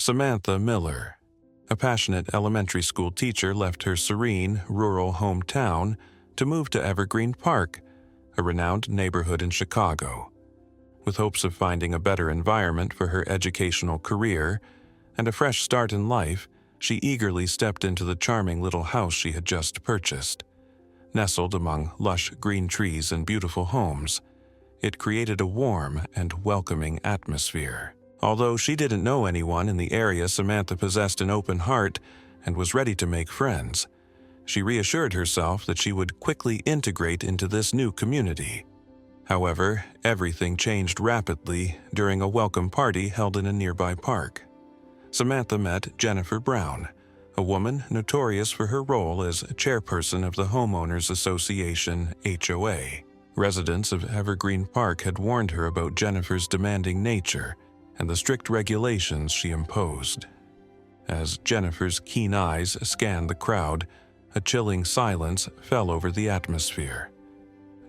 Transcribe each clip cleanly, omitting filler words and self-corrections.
Samantha Miller, a passionate elementary school teacher, left her serene, rural hometown to move to Evergreen Park, a renowned neighborhood in Chicago. With hopes of finding a better environment for her educational career and a fresh start in life, she eagerly stepped into the charming little house she had just purchased. Nestled among lush green trees and beautiful homes, it created a warm and welcoming atmosphere. Although she didn't know anyone in the area, Samantha possessed an open heart and was ready to make friends. She reassured herself that she would quickly integrate into this new community. However, everything changed rapidly during a welcome party held in a nearby park. Samantha met Jennifer Brown, a woman notorious for her role as chairperson of the Homeowners Association HOA. Residents of Evergreen Park had warned her about Jennifer's demanding nature and the strict regulations she imposed. As Jennifer's keen eyes scanned the crowd, a chilling silence fell over the atmosphere.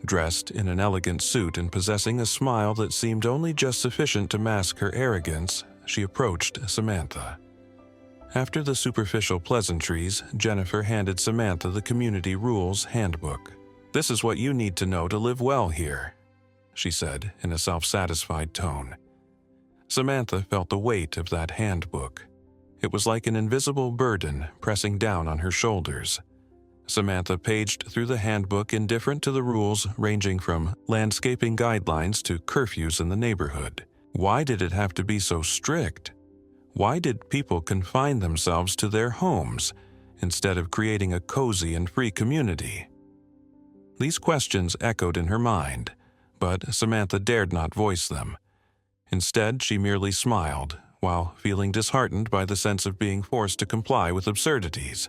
Dressed in an elegant suit and possessing a smile that seemed only just sufficient to mask her arrogance, she approached Samantha. After the superficial pleasantries, Jennifer handed Samantha the Community Rules Handbook. "This is what you need to know to live well here," she said in a self-satisfied tone. Samantha felt the weight of that handbook. It was like an invisible burden pressing down on her shoulders. Samantha paged through the handbook, indifferent to the rules ranging from landscaping guidelines to curfews in the neighborhood. Why did it have to be so strict? Why did people confine themselves to their homes instead of creating a cozy and free community? These questions echoed in her mind, but Samantha dared not voice them. Instead, she merely smiled, while feeling disheartened by the sense of being forced to comply with absurdities.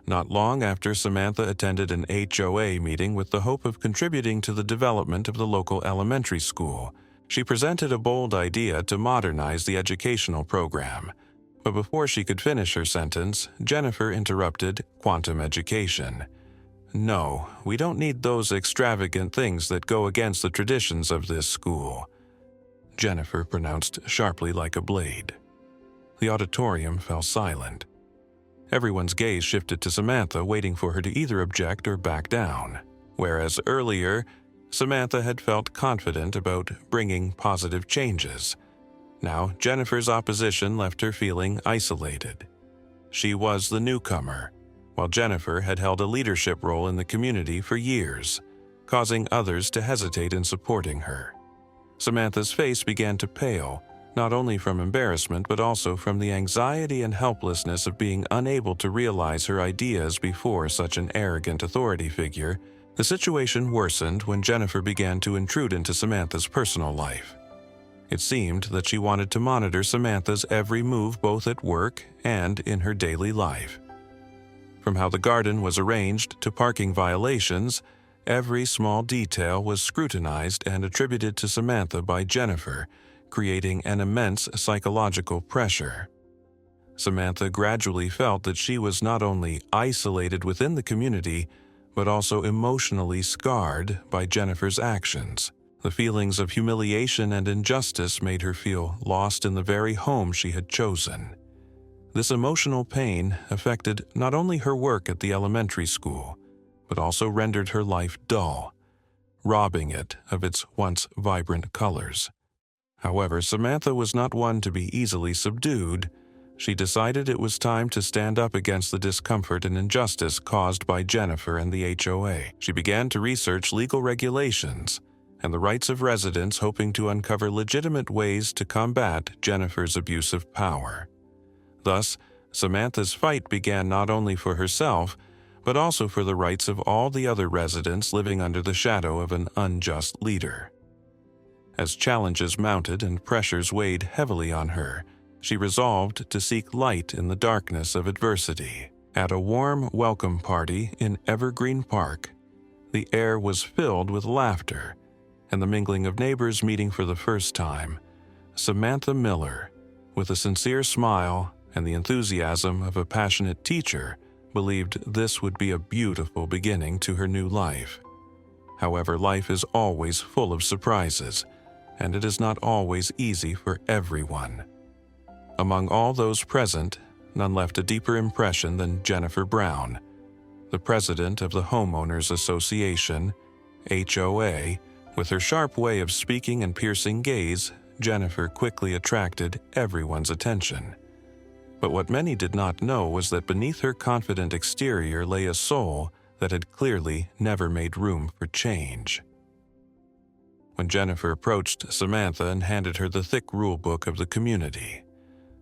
Not long after, Samantha attended an HOA meeting with the hope of contributing to the development of the local elementary school. She presented a bold idea to modernize the educational program. But before she could finish her sentence, Jennifer interrupted quantum education. "No, we don't need those extravagant things that go against the traditions of this school," Jennifer pronounced sharply like a blade. The auditorium fell silent. Everyone's gaze shifted to Samantha, waiting for her to either object or back down. Whereas earlier, Samantha had felt confident about bringing positive changes. Now, Jennifer's opposition left her feeling isolated. She was the newcomer, while Jennifer had held a leadership role in the community for years, causing others to hesitate in supporting her. Samantha's face began to pale, not only from embarrassment but also from the anxiety and helplessness of being unable to realize her ideas before such an arrogant authority figure. The situation worsened when Jennifer began to intrude into Samantha's personal life. It seemed that she wanted to monitor Samantha's every move both at work and in her daily life. From how the garden was arranged to parking violations, every small detail was scrutinized and attributed to Samantha by Jennifer, creating an immense psychological pressure. Samantha gradually felt that she was not only isolated within the community, but also emotionally scarred by Jennifer's actions. The feelings of humiliation and injustice made her feel lost in the very home she had chosen. This emotional pain affected not only her work at the elementary school, but also rendered her life dull, robbing it of its once vibrant colors. However, Samantha was not one to be easily subdued. She decided it was time to stand up against the discomfort and injustice caused by Jennifer and the HOA. She began to research legal regulations and the rights of residents, hoping to uncover legitimate ways to combat Jennifer's abuse of power. Thus, Samantha's fight began not only for herself, but also for the rights of all the other residents living under the shadow of an unjust leader. As challenges mounted and pressures weighed heavily on her, she resolved to seek light in the darkness of adversity. At a warm welcome party in Evergreen Park, the air was filled with laughter and the mingling of neighbors meeting for the first time. Samantha Miller, with a sincere smile and the enthusiasm of a passionate teacher, believed this would be a beautiful beginning to her new life. However, life is always full of surprises, and it is not always easy for everyone. Among all those present, none left a deeper impression than Jennifer Brown, the president of the Homeowners Association, HOA. With her sharp way of speaking and piercing gaze, Jennifer quickly attracted everyone's attention. But what many did not know was that beneath her confident exterior lay a soul that had clearly never made room for change. When Jennifer approached Samantha and handed her the thick rulebook of the community,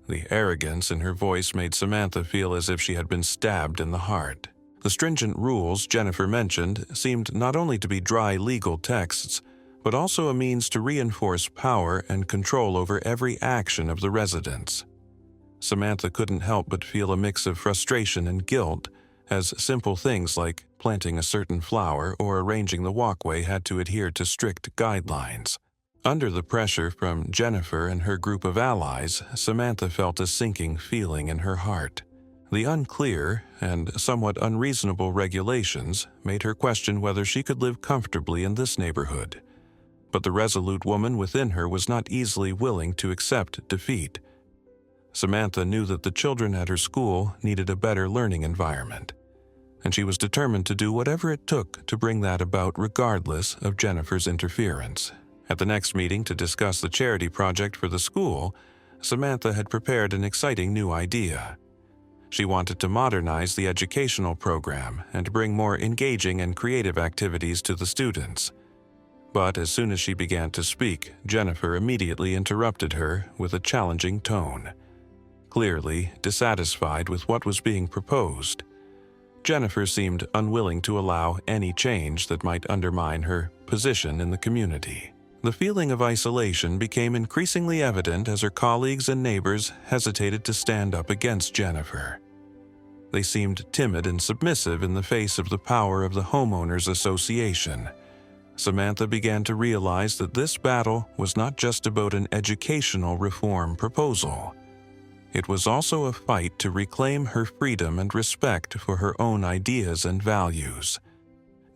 the arrogance in her voice made Samantha feel as if she had been stabbed in the heart. The stringent rules Jennifer mentioned seemed not only to be dry legal texts, but also a means to reinforce power and control over every action of the residents. Samantha couldn't help but feel a mix of frustration and guilt, as simple things like planting a certain flower or arranging the walkway had to adhere to strict guidelines. Under the pressure from Jennifer and her group of allies, Samantha felt a sinking feeling in her heart. The unclear and somewhat unreasonable regulations made her question whether she could live comfortably in this neighborhood. But the resolute woman within her was not easily willing to accept defeat. Samantha knew that the children at her school needed a better learning environment, and she was determined to do whatever it took to bring that about regardless of Jennifer's interference. At the next meeting to discuss the charity project for the school, Samantha had prepared an exciting new idea. She wanted to modernize the educational program and bring more engaging and creative activities to the students. But as soon as she began to speak, Jennifer immediately interrupted her with a challenging tone. Clearly dissatisfied with what was being proposed, Jennifer seemed unwilling to allow any change that might undermine her position in the community. The feeling of isolation became increasingly evident as her colleagues and neighbors hesitated to stand up against Jennifer. They seemed timid and submissive in the face of the power of the Homeowners Association. Samantha began to realize that this battle was not just about an educational reform proposal. It was also a fight to reclaim her freedom and respect for her own ideas and values.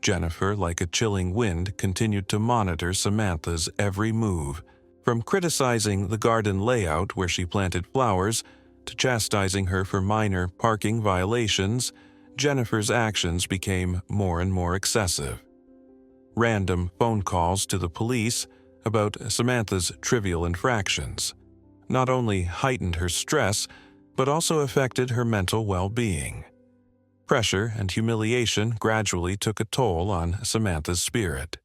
Jennifer, like a chilling wind, continued to monitor Samantha's every move, from criticizing the garden layout where she planted flowers to chastising her for minor parking violations. Jennifer's actions became more and more excessive. Random phone calls to the police about Samantha's trivial infractions not only heightened her stress, but also affected her mental well-being. Pressure and humiliation gradually took a toll on Samantha's spirit.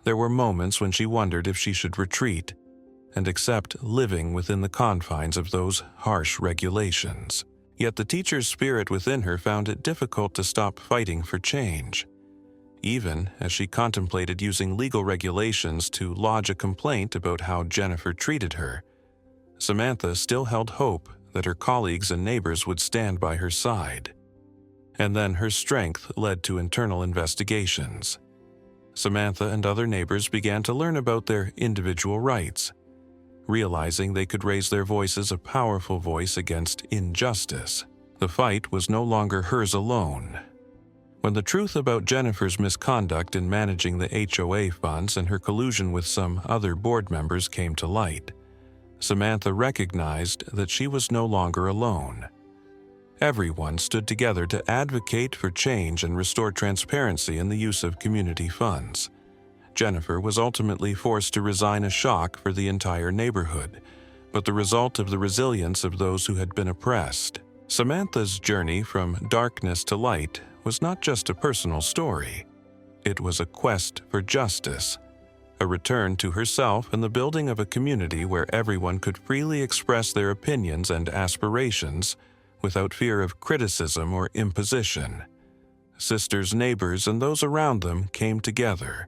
There were moments when she wondered if she should retreat and accept living within the confines of those harsh regulations. Yet the teacher's spirit within her found it difficult to stop fighting for change. Even as she contemplated using legal regulations to lodge a complaint about how Jennifer treated her, Samantha still held hope that her colleagues and neighbors would stand by her side. And then her strength led to internal investigations. Samantha and other neighbors began to learn about their individual rights, realizing they could raise their voices a powerful voice against injustice. The fight was no longer hers alone. When the truth about Jennifer's misconduct in managing the HOA funds and her collusion with some other board members came to light, Samantha recognized that she was no longer alone. Everyone stood together to advocate for change and restore transparency in the use of community funds. Jennifer was ultimately forced to resign, a shock for the entire neighborhood, but the result of the resilience of those who had been oppressed. Samantha's journey from darkness to light was not just a personal story. It was a quest for justice, a return to herself and the building of a community where everyone could freely express their opinions and aspirations without fear of criticism or imposition. Sisters, neighbors, and those around them came together,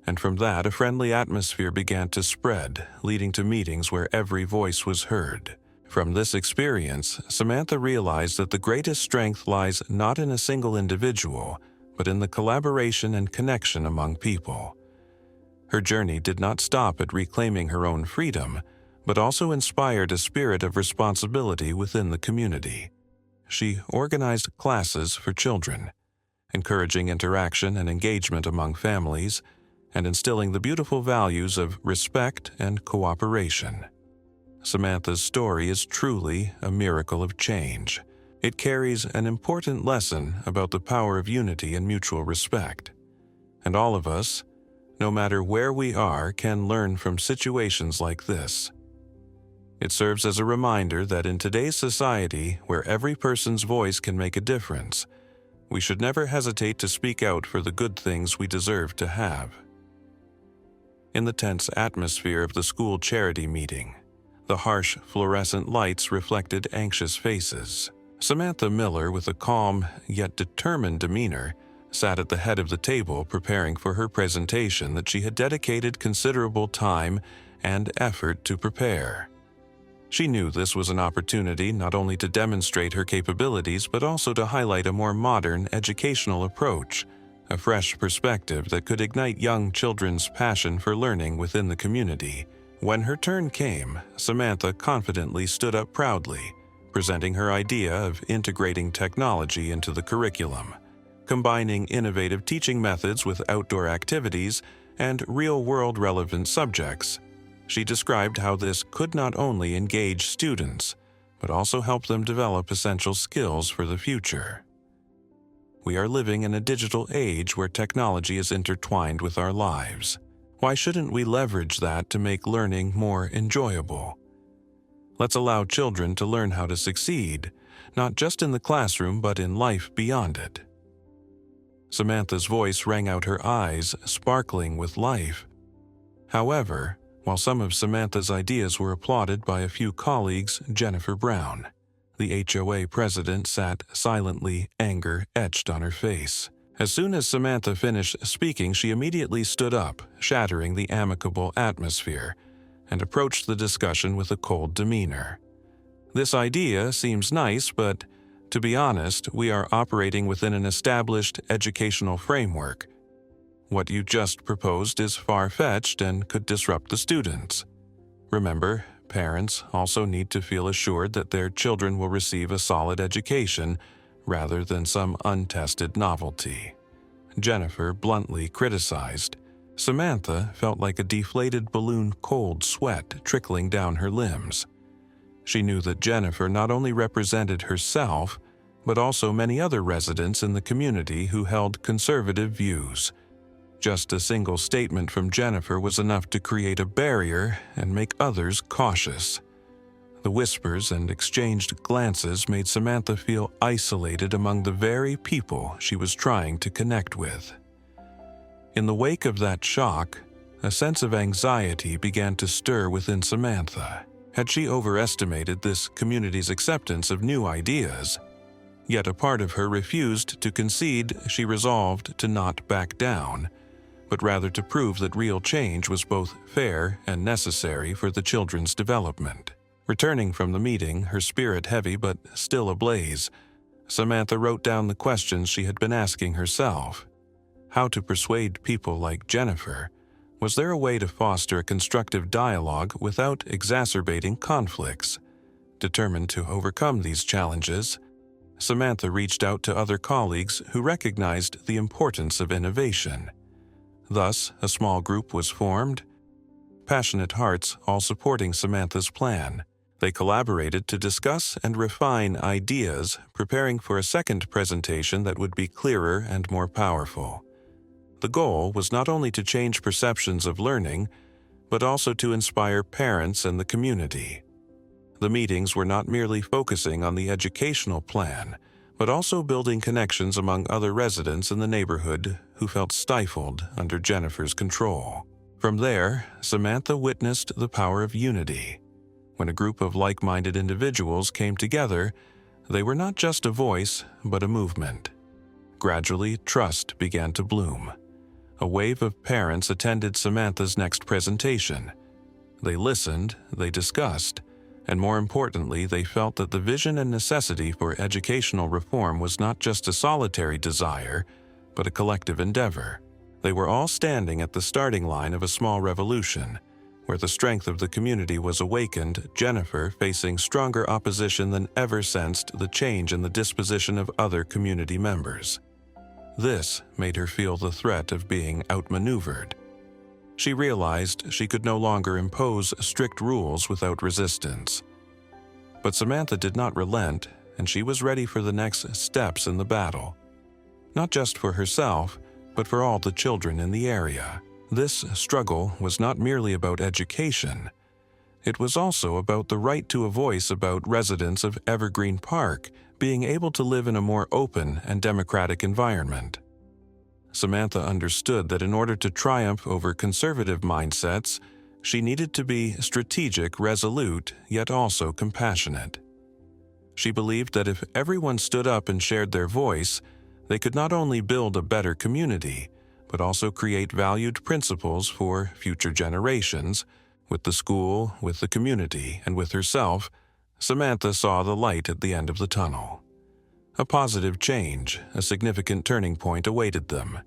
and from that a friendly atmosphere began to spread, leading to meetings where every voice was heard. From this experience, Samantha realized that the greatest strength lies not in a single individual, but in the collaboration and connection among people. Her journey did not stop at reclaiming her own freedom, but also inspired a spirit of responsibility within the community. She organized classes for children, encouraging interaction and engagement among families, and instilling the beautiful values of respect and cooperation. Samantha's story is truly a miracle of change. It carries an important lesson about the power of unity and mutual respect. And all of us, no matter where we are, can learn from situations like this. It serves as a reminder that in today's society, where every person's voice can make a difference, we should never hesitate to speak out for the good things we deserve to have. In the tense atmosphere of the school charity meeting, the harsh fluorescent lights reflected anxious faces. Samantha Miller, with a calm yet determined demeanor, sat at the head of the table preparing for her presentation that she had dedicated considerable time and effort to prepare. She knew this was an opportunity not only to demonstrate her capabilities but also to highlight a more modern educational approach, a fresh perspective that could ignite young children's passion for learning within the community. When her turn came, Samantha confidently stood up proudly, presenting her idea of integrating technology into the curriculum, combining innovative teaching methods with outdoor activities and real-world relevant subjects. She described how this could not only engage students, but also help them develop essential skills for the future. We are living in a digital age where technology is intertwined with our lives. Why shouldn't we leverage that to make learning more enjoyable? Let's allow children to learn how to succeed, not just in the classroom but in life beyond it. Samantha's voice rang out, her eyes sparkling with life. However, while some of Samantha's ideas were applauded by a few colleagues, Jennifer Brown, the HOA president, sat silently, anger etched on her face. As soon as Samantha finished speaking, she immediately stood up, shattering the amicable atmosphere, and approached the discussion with a cold demeanor. This idea seems nice, but to be honest, we are operating within an established educational framework. What you just proposed is far-fetched and could disrupt the students. Remember, parents also need to feel assured that their children will receive a solid education rather than some untested novelty. Jennifer bluntly criticized. Samantha felt like a deflated balloon, cold sweat trickling down her limbs. She knew that Jennifer not only represented herself, but also many other residents in the community who held conservative views. Just a single statement from Jennifer was enough to create a barrier and make others cautious. The whispers and exchanged glances made Samantha feel isolated among the very people she was trying to connect with. In the wake of that shock, a sense of anxiety began to stir within Samantha. Had she overestimated this community's acceptance of new ideas? Yet a part of her refused to concede. She resolved to not back down, but rather to prove that real change was both fair and necessary for the children's development. Returning from the meeting, her spirit heavy but still ablaze, Samantha wrote down the questions she had been asking herself. How to persuade people like Jennifer? Was there a way to foster a constructive dialogue without exacerbating conflicts? Determined to overcome these challenges, Samantha reached out to other colleagues who recognized the importance of innovation. Thus, a small group was formed, passionate hearts all supporting Samantha's plan. They collaborated to discuss and refine ideas, preparing for a second presentation that would be clearer and more powerful. The goal was not only to change perceptions of learning, but also to inspire parents and the community. The meetings were not merely focusing on the educational plan, but also building connections among other residents in the neighborhood who felt stifled under Jennifer's control. From there, Samantha witnessed the power of unity. When a group of like-minded individuals came together, they were not just a voice, but a movement. Gradually, trust began to bloom. A wave of parents attended Samantha's next presentation. They listened, they discussed, and more importantly, they felt that the vision and necessity for educational reform was not just a solitary desire, but a collective endeavor. They were all standing at the starting line of a small revolution, where the strength of the community was awakened. Jennifer, facing stronger opposition than ever, sensed the change in the disposition of other community members. This made her feel the threat of being outmaneuvered. She realized she could no longer impose strict rules without resistance. But Samantha did not relent, and she was ready for the next steps in the battle. Not just for herself, but for all the children in the area. This struggle was not merely about education. It was also about the right to a voice about residents of Evergreen Park being able to live in a more open and democratic environment. Samantha understood that in order to triumph over conservative mindsets, she needed to be strategic, resolute, yet also compassionate. She believed that if everyone stood up and shared their voice, they could not only build a better community, but also create valued principles for future generations. With the school, with the community, and with herself, Samantha saw the light at the end of the tunnel. A positive change, a significant turning point awaited them,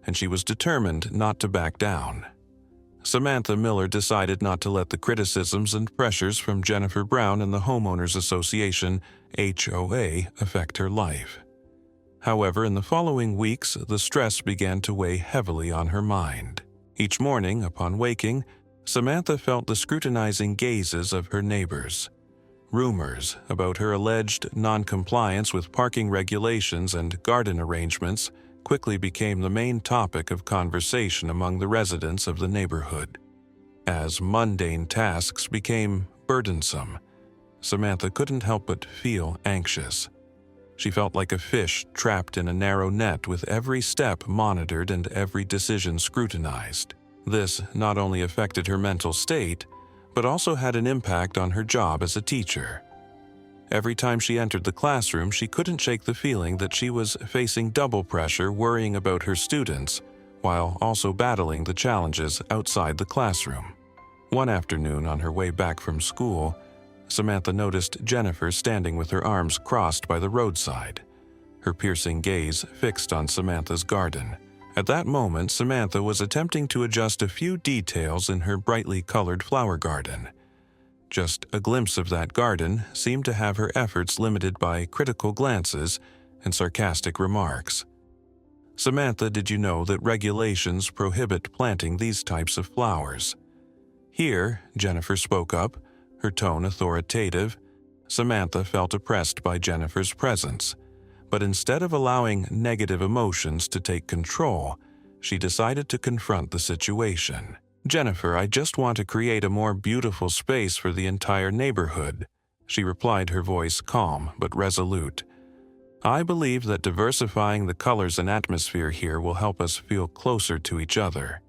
and she was determined not to back down. Samantha Miller decided not to let the criticisms and pressures from Jennifer Brown and the Homeowners Association, HOA, affect her life. However, in the following weeks, the stress began to weigh heavily on her mind. Each morning, upon waking, Samantha felt the scrutinizing gazes of her neighbors. Rumors about her alleged non-compliance with parking regulations and garden arrangements quickly became the main topic of conversation among the residents of the neighborhood. As mundane tasks became burdensome, Samantha couldn't help but feel anxious. She felt like a fish trapped in a narrow net with every step monitored and every decision scrutinized. This not only affected her mental state, but also had an impact on her job as a teacher. Every time she entered the classroom, she couldn't shake the feeling that she was facing double pressure, worrying about her students, while also battling the challenges outside the classroom. One afternoon, on her way back from school, Samantha noticed Jennifer standing with her arms crossed by the roadside, her piercing gaze fixed on Samantha's garden. At that moment, Samantha was attempting to adjust a few details in her brightly colored flower garden. Just a glimpse of that garden seemed to have her efforts limited by critical glances and sarcastic remarks. "Samantha, did you know that regulations prohibit planting these types of flowers?" "Here," Jennifer spoke up, her tone authoritative. Samantha felt oppressed by Jennifer's presence. But instead of allowing negative emotions to take control, she decided to confront the situation. "Jennifer, I just want to create a more beautiful space for the entire neighborhood," she replied, her voice calm but resolute. "I believe that diversifying the colors and atmosphere here will help us feel closer to each other."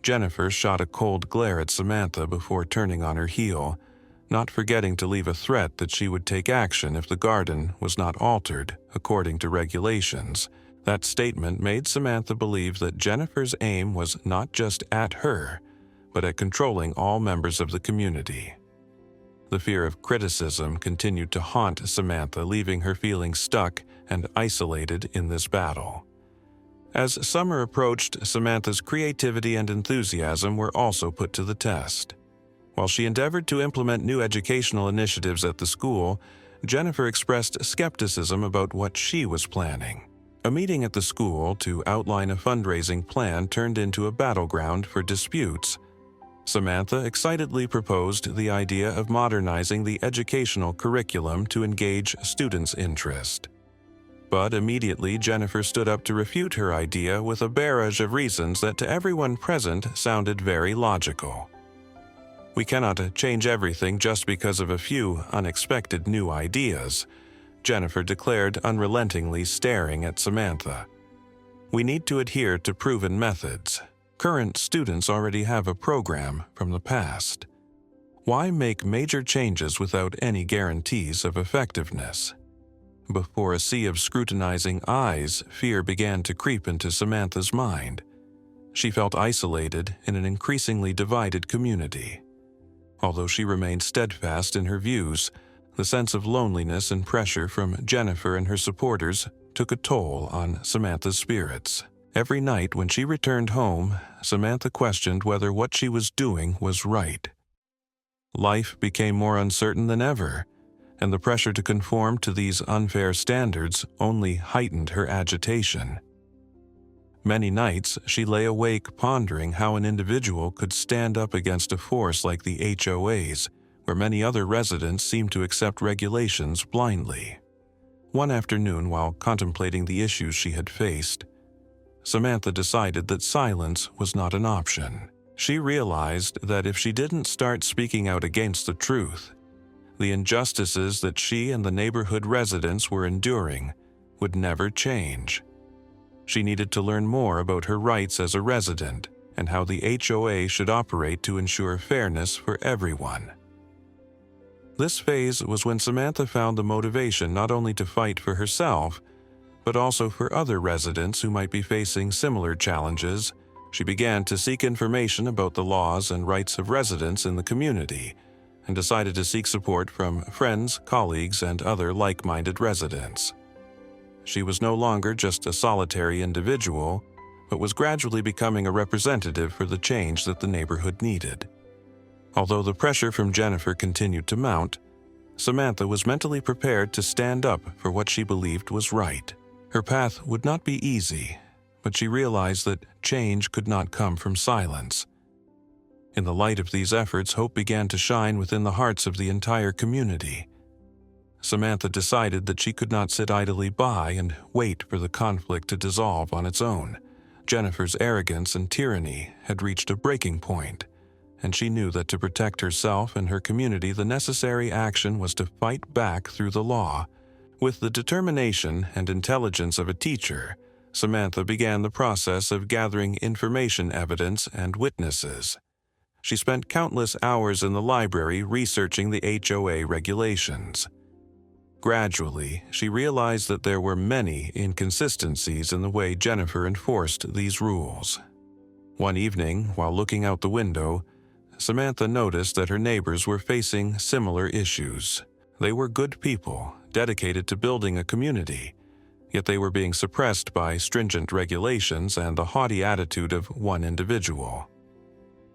Jennifer shot a cold glare at Samantha before turning on her heel, not forgetting to leave a threat that she would take action if the garden was not altered according to regulations. That statement made Samantha believe that Jennifer's aim was not just at her, but at controlling all members of the community. The fear of criticism continued to haunt Samantha, leaving her feeling stuck and isolated in this battle. As summer approached, Samantha's creativity and enthusiasm were also put to the test. While she endeavored to implement new educational initiatives at the school, Jennifer expressed skepticism about what she was planning. A meeting at the school to outline a fundraising plan turned into a battleground for disputes. Samantha excitedly proposed the idea of modernizing the educational curriculum to engage students' interest. But immediately, Jennifer stood up to refute her idea with a barrage of reasons that to everyone present sounded very logical. "We cannot change everything just because of a few unexpected new ideas," Jennifer declared, unrelentingly staring at Samantha. "We need to adhere to proven methods. Current students already have a program from the past. Why make major changes without any guarantees of effectiveness?" Before a sea of scrutinizing eyes, fear began to creep into Samantha's mind. She felt isolated in an increasingly divided community. Although she remained steadfast in her views, the sense of loneliness and pressure from Jennifer and her supporters took a toll on Samantha's spirits. Every night when she returned home, Samantha questioned whether what she was doing was right. Life became more uncertain than ever, and the pressure to conform to these unfair standards only heightened her agitation. Many nights, she lay awake pondering how an individual could stand up against a force like the HOAs, where many other residents seemed to accept regulations blindly. One afternoon, while contemplating the issues she had faced, Samantha decided that silence was not an option. She realized that if she didn't start speaking out against the truth, the injustices that she and the neighborhood residents were enduring would never change. She needed to learn more about her rights as a resident and how the HOA should operate to ensure fairness for everyone. This phase was when Samantha found the motivation not only to fight for herself, but also for other residents who might be facing similar challenges. She began to seek information about the laws and rights of residents in the community and decided to seek support from friends, colleagues, and other like-minded residents. She was no longer just a solitary individual, but was gradually becoming a representative for the change that the neighborhood needed. Although the pressure from Jennifer continued to mount, Samantha was mentally prepared to stand up for what she believed was right. Her path would not be easy, but she realized that change could not come from silence. In the light of these efforts, hope began to shine within the hearts of the entire community. Samantha decided that she could not sit idly by and wait for the conflict to dissolve on its own. Jennifer's arrogance and tyranny had reached a breaking point, and she knew that to protect herself and her community, the necessary action was to fight back through the law. With the determination and intelligence of a teacher, Samantha began the process of gathering information, evidence, and witnesses. She spent countless hours in the library researching the HOA regulations. Gradually, she realized that there were many inconsistencies in the way Jennifer enforced these rules. One evening, while looking out the window, Samantha noticed that her neighbors were facing similar issues. They were good people, dedicated to building a community, yet they were being suppressed by stringent regulations and the haughty attitude of one individual.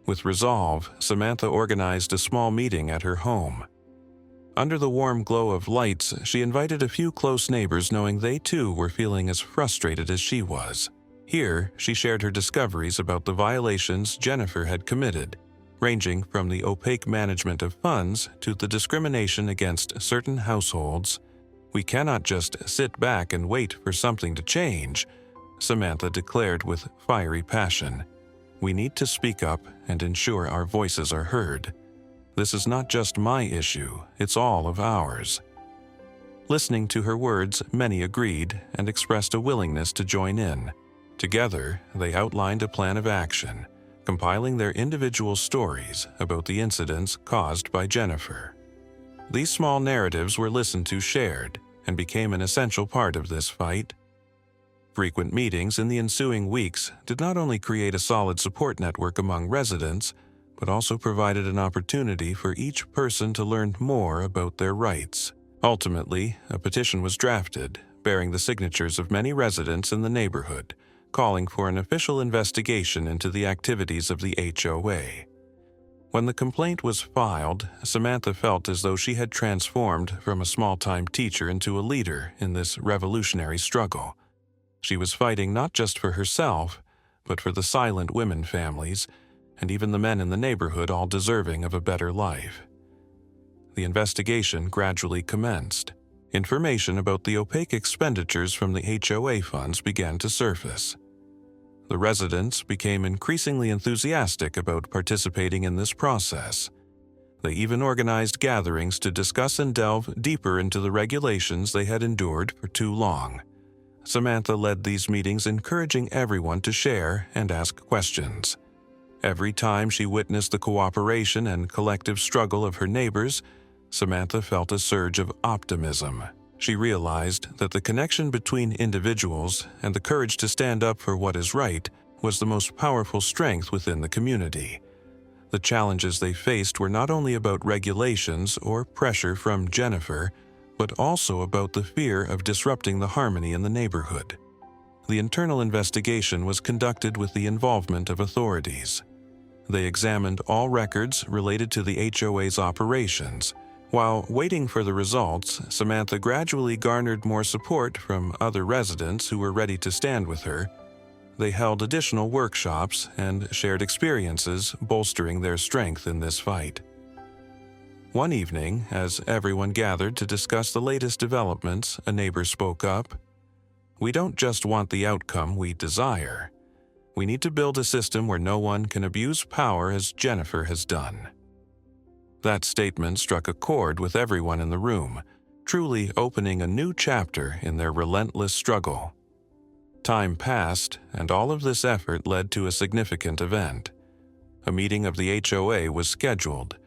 With resolve, Samantha organized a small meeting at her home. Under the warm glow of lights, she invited a few close neighbors, knowing they too were feeling as frustrated as she was. Here, she shared her discoveries about the violations Jennifer had committed, ranging from the opaque management of funds to the discrimination against certain households. "We cannot just sit back and wait for something to change," Samantha declared with fiery passion. "We need to speak up and ensure our voices are heard. This is not just my issue, it's all of ours." Listening to her words, many agreed and expressed a willingness to join in. Together, they outlined a plan of action, compiling their individual stories about the incidents caused by Jennifer. These small narratives were listened to, shared, and became an essential part of this fight. Frequent meetings in the ensuing weeks did not only create a solid support network among residents, but also provided an opportunity for each person to learn more about their rights. Ultimately, a petition was drafted, bearing the signatures of many residents in the neighborhood, calling for an official investigation into the activities of the HOA. When the complaint was filed, Samantha felt as though she had transformed from a small-time teacher into a leader in this revolutionary struggle. She was fighting not just for herself, but for the silent women families, and even the men in the neighborhood, all deserving of a better life. The investigation gradually commenced. Information about the opaque expenditures from the HOA funds began to surface. The residents became increasingly enthusiastic about participating in this process. They even organized gatherings to discuss and delve deeper into the regulations they had endured for too long. Samantha led these meetings, encouraging everyone to share and ask questions. Every time she witnessed the cooperation and collective struggle of her neighbors, Samantha felt a surge of optimism. She realized that the connection between individuals and the courage to stand up for what is right was the most powerful strength within the community. The challenges they faced were not only about regulations or pressure from Jennifer, but also about the fear of disrupting the harmony in the neighborhood. The internal investigation was conducted with the involvement of authorities. They examined all records related to the HOA's operations. While waiting for the results, Samantha gradually garnered more support from other residents who were ready to stand with her. they held additional workshops and shared experiences, bolstering their strength in this fight. One evening, as everyone gathered to discuss the latest developments, a neighbor spoke up. "We don't just want the outcome we desire. We need to build a system where no one can abuse power as Jennifer has done." That statement struck a chord with everyone in the room, truly opening a new chapter in their relentless struggle. Time passed, and all of this effort led to a significant event. A meeting of the HOA was scheduled,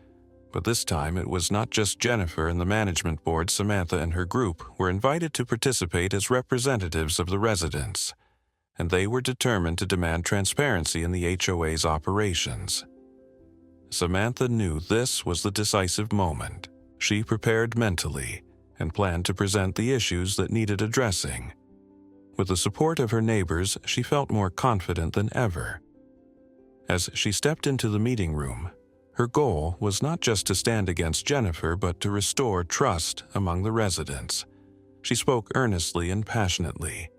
but this time it was not just Jennifer and the management board. Samantha and her group were invited to participate as representatives of the residents, and they were determined to demand transparency in the HOA's operations. Samantha knew this was the decisive moment. She prepared mentally and planned to present the issues that needed addressing. With the support of her neighbors, she felt more confident than ever. As she stepped into the meeting room, her goal was not just to stand against Jennifer, but to restore trust among the residents. She spoke earnestly and passionately,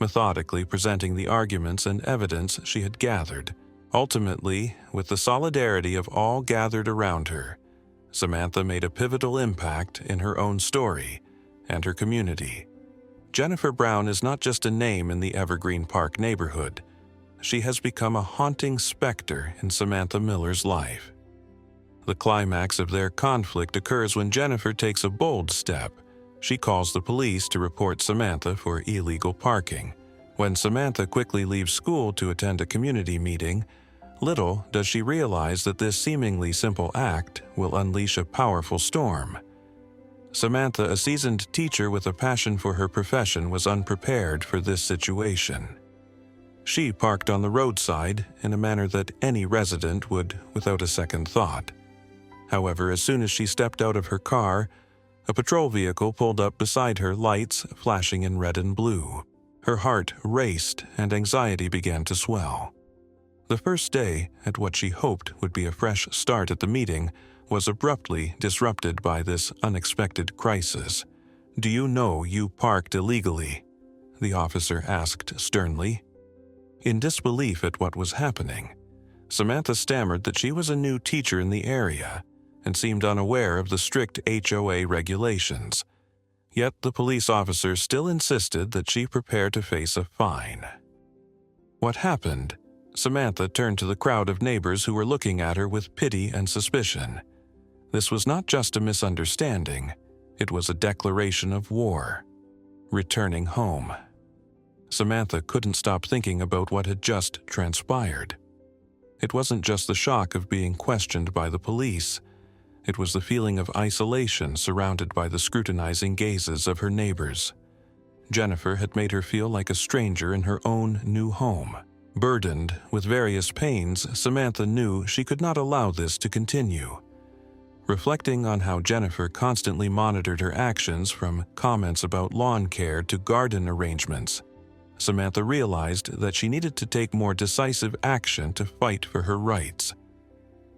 methodically presenting the arguments and evidence she had gathered. Ultimately, with the solidarity of all gathered around her, Samantha made a pivotal impact in her own story and her community. Jennifer Brown is not just a name in the Evergreen Park neighborhood. She has become a haunting specter in Samantha Miller's life. The climax of their conflict occurs when Jennifer takes a bold step. She calls the police to report Samantha for illegal parking. When Samantha quickly leaves school to attend a community meeting, little does she realize that this seemingly simple act will unleash a powerful storm. Samantha, a seasoned teacher with a passion for her profession, was unprepared for this situation. She parked on the roadside in a manner that any resident would without a second thought. However, as soon as she stepped out of her car, a patrol vehicle pulled up beside her, lights flashing in red and blue. Her heart raced and anxiety began to swell. The first day, at what she hoped would be a fresh start at the meeting, was abruptly disrupted by this unexpected crisis. "Do you know you parked illegally?" the officer asked sternly. In disbelief at what was happening, Samantha stammered that she was a new teacher in the area and seemed unaware of the strict HOA regulations. Yet the police officer still insisted that she prepare to face a fine. What happened? Samantha turned to the crowd of neighbors who were looking at her with pity and suspicion. This was not just a misunderstanding, it was a declaration of war. Returning home. Samantha couldn't stop thinking about what had just transpired. It wasn't just the shock of being questioned by the police. It was the feeling of isolation surrounded by the scrutinizing gazes of her neighbors. Jennifer had made her feel like a stranger in her own new home. Burdened with various pains, Samantha knew she could not allow this to continue. Reflecting on how Jennifer constantly monitored her actions, from comments about lawn care to garden arrangements, Samantha realized that she needed to take more decisive action to fight for her rights.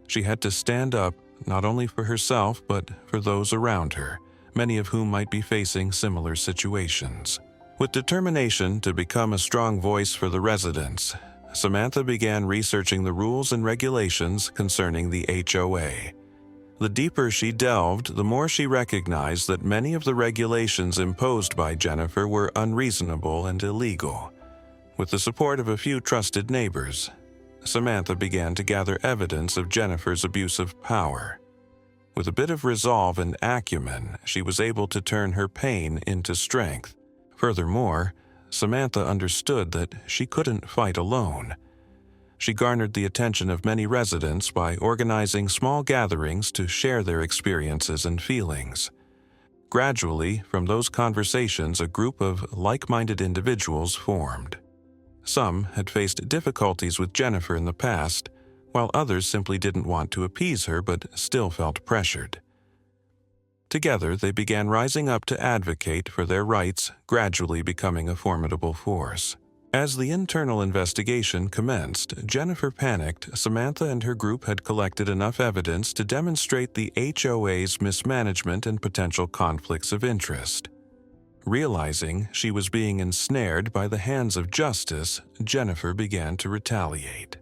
She had to stand up not only for herself but for those around her, many of whom might be facing similar situations. With determination to become a strong voice for the residents, Samantha began researching the rules and regulations concerning the HOA. The deeper she delved, the more she recognized that many of the regulations imposed by Jennifer were unreasonable and illegal. With the support of a few trusted neighbors, Samantha began to gather evidence of Jennifer's abuse of power. With a bit of resolve and acumen, she was able to turn her pain into strength. Furthermore, Samantha understood that she couldn't fight alone. She garnered the attention of many residents by organizing small gatherings to share their experiences and feelings. Gradually, from those conversations, a group of like-minded individuals formed. Some had faced difficulties with Jennifer in the past, while others simply didn't want to appease her but still felt pressured. Together, they began rising up to advocate for their rights, gradually becoming a formidable force. As the internal investigation commenced, Jennifer panicked. Samantha and her group had collected enough evidence to demonstrate the HOA's mismanagement and potential conflicts of interest. Realizing she was being ensnared by the hands of justice, Jennifer began to retaliate.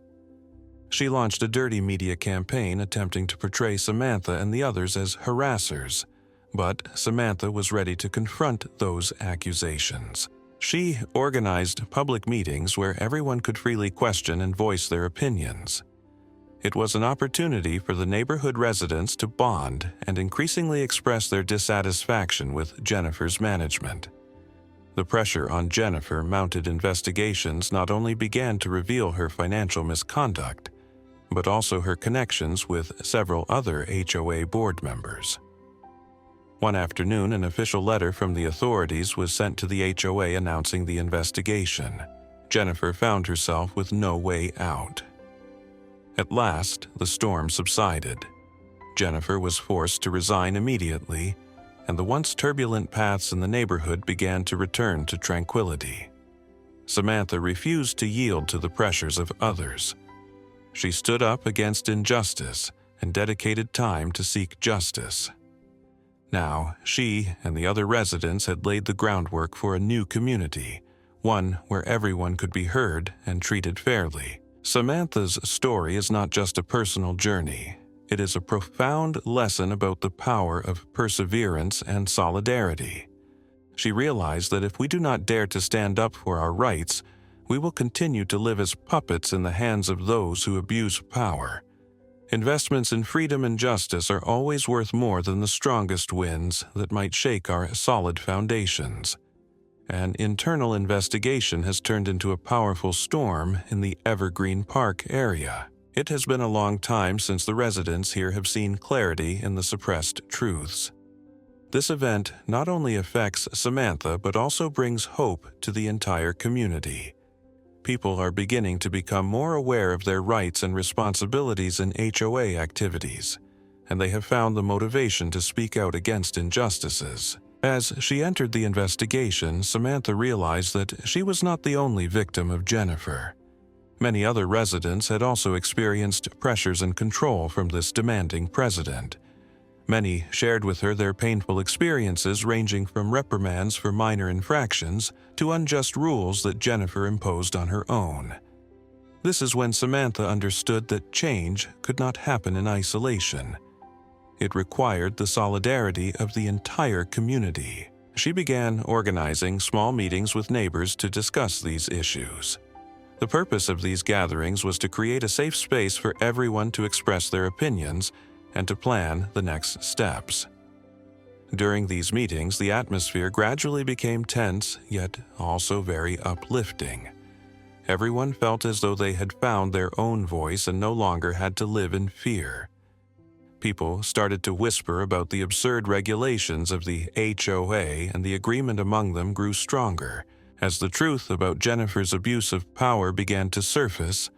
She launched a dirty media campaign attempting to portray Samantha and the others as harassers, but Samantha was ready to confront those accusations. She organized public meetings where everyone could freely question and voice their opinions. It was an opportunity for the neighborhood residents to bond and increasingly express their dissatisfaction with Jennifer's management. The pressure on Jennifer mounted investigations not only began to reveal her financial misconduct, but also her connections with several other HOA board members. One afternoon, an official letter from the authorities was sent to the HOA announcing the investigation. Jennifer found herself with no way out. At last, the storm subsided. Jennifer was forced to resign immediately, and the once turbulent paths in the neighborhood began to return to tranquility. Samantha refused to yield to the pressures of others. She stood up against injustice and dedicated time to seek justice. Now, she and the other residents had laid the groundwork for a new community, one where everyone could be heard and treated fairly. Samantha's story is not just a personal journey. It is a profound lesson about the power of perseverance and solidarity. She realized that if we do not dare to stand up for our rights, we will continue to live as puppets in the hands of those who abuse power. Investments in freedom and justice are always worth more than the strongest winds that might shake our solid foundations. An internal investigation has turned into a powerful storm in the Evergreen Park area. It has been a long time since the residents here have seen clarity in the suppressed truths. This event not only affects Samantha but also brings hope to the entire community. People are beginning to become more aware of their rights and responsibilities in HOA activities, and they have found the motivation to speak out against injustices. As she entered the investigation, Samantha realized that she was not the only victim of Jennifer. Many other residents had also experienced pressures and control from this demanding president. Many shared with her their painful experiences, ranging from reprimands for minor infractions to unjust rules that Jennifer imposed on her own. This is when Samantha understood that change could not happen in isolation. It required the solidarity of the entire community. She began organizing small meetings with neighbors to discuss these issues. The purpose of these gatherings was to create a safe space for everyone to express their opinions and to plan the next steps. During these meetings, the atmosphere gradually became tense, yet also very uplifting. Everyone felt as though they had found their own voice and no longer had to live in fear. People started to whisper about the absurd regulations of the HOA, and the agreement among them grew stronger. As the truth about Jennifer's abuse of power began to surface,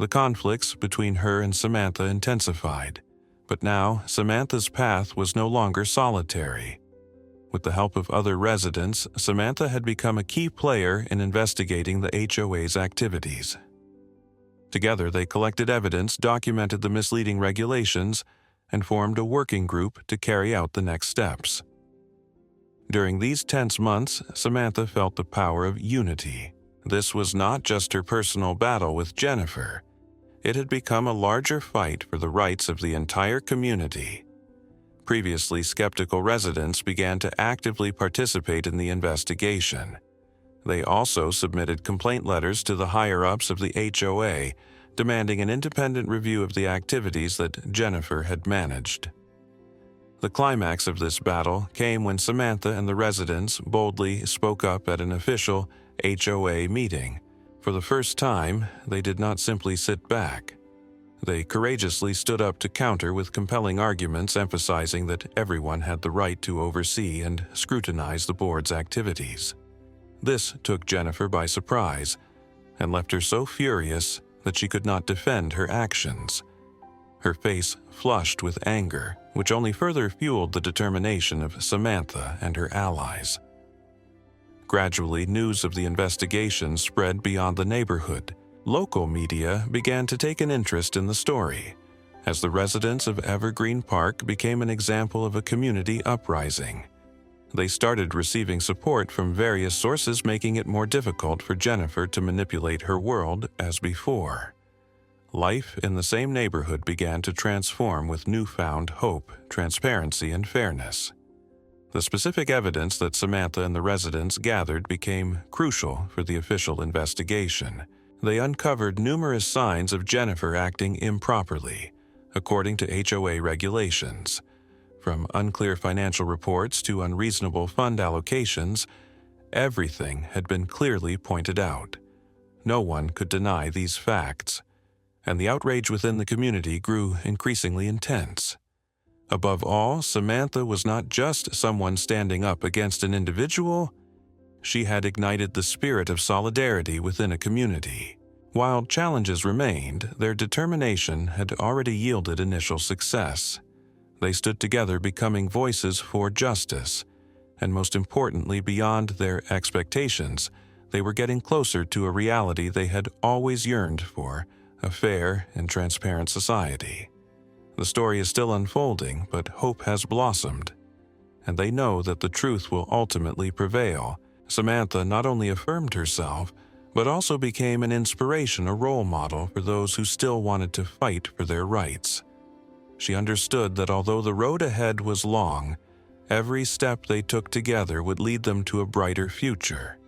the conflicts between her and Samantha intensified. But now, Samantha's path was no longer solitary. With the help of other residents, Samantha had become a key player in investigating the HOA's activities. Together, they collected evidence, documented the misleading regulations, and formed a working group to carry out the next steps. During these tense months, Samantha felt the power of unity. This was not just her personal battle with Jennifer. It had become a larger fight for the rights of the entire community. Previously skeptical residents began to actively participate in the investigation. They also submitted complaint letters to the higher-ups of the HOA, demanding an independent review of the activities that Jennifer had managed. The climax of this battle came when Samantha and the residents boldly spoke up at an official HOA meeting. For the first time, they did not simply sit back. They courageously stood up to counter with compelling arguments emphasizing that everyone had the right to oversee and scrutinize the board's activities. This took Jennifer by surprise and left her so furious that she could not defend her actions. Her face flushed with anger, which only further fueled the determination of Samantha and her allies. Gradually, news of the investigation spread beyond the neighborhood. Local media began to take an interest in the story, as the residents of Evergreen Park became an example of a community uprising. They started receiving support from various sources, making it more difficult for Jennifer to manipulate her world as before. Life in the same neighborhood began to transform with newfound hope, transparency, and fairness. The specific evidence that Samantha and the residents gathered became crucial for the official investigation. They uncovered numerous signs of Jennifer acting improperly, according to HOA regulations. From unclear financial reports to unreasonable fund allocations, everything had been clearly pointed out. No one could deny these facts, and the outrage within the community grew increasingly intense. Above all, Samantha was not just someone standing up against an individual. She had ignited the spirit of solidarity within a community. While challenges remained, their determination had already yielded initial success. They stood together, becoming voices for justice, and most importantly, beyond their expectations, they were getting closer to a reality they had always yearned for: a fair and transparent society. The story is still unfolding, but hope has blossomed, and they know that the truth will ultimately prevail. Samantha not only affirmed herself, but also became an inspiration, a role model for those who still wanted to fight for their rights. She understood that although the road ahead was long, every step they took together would lead them to a brighter future.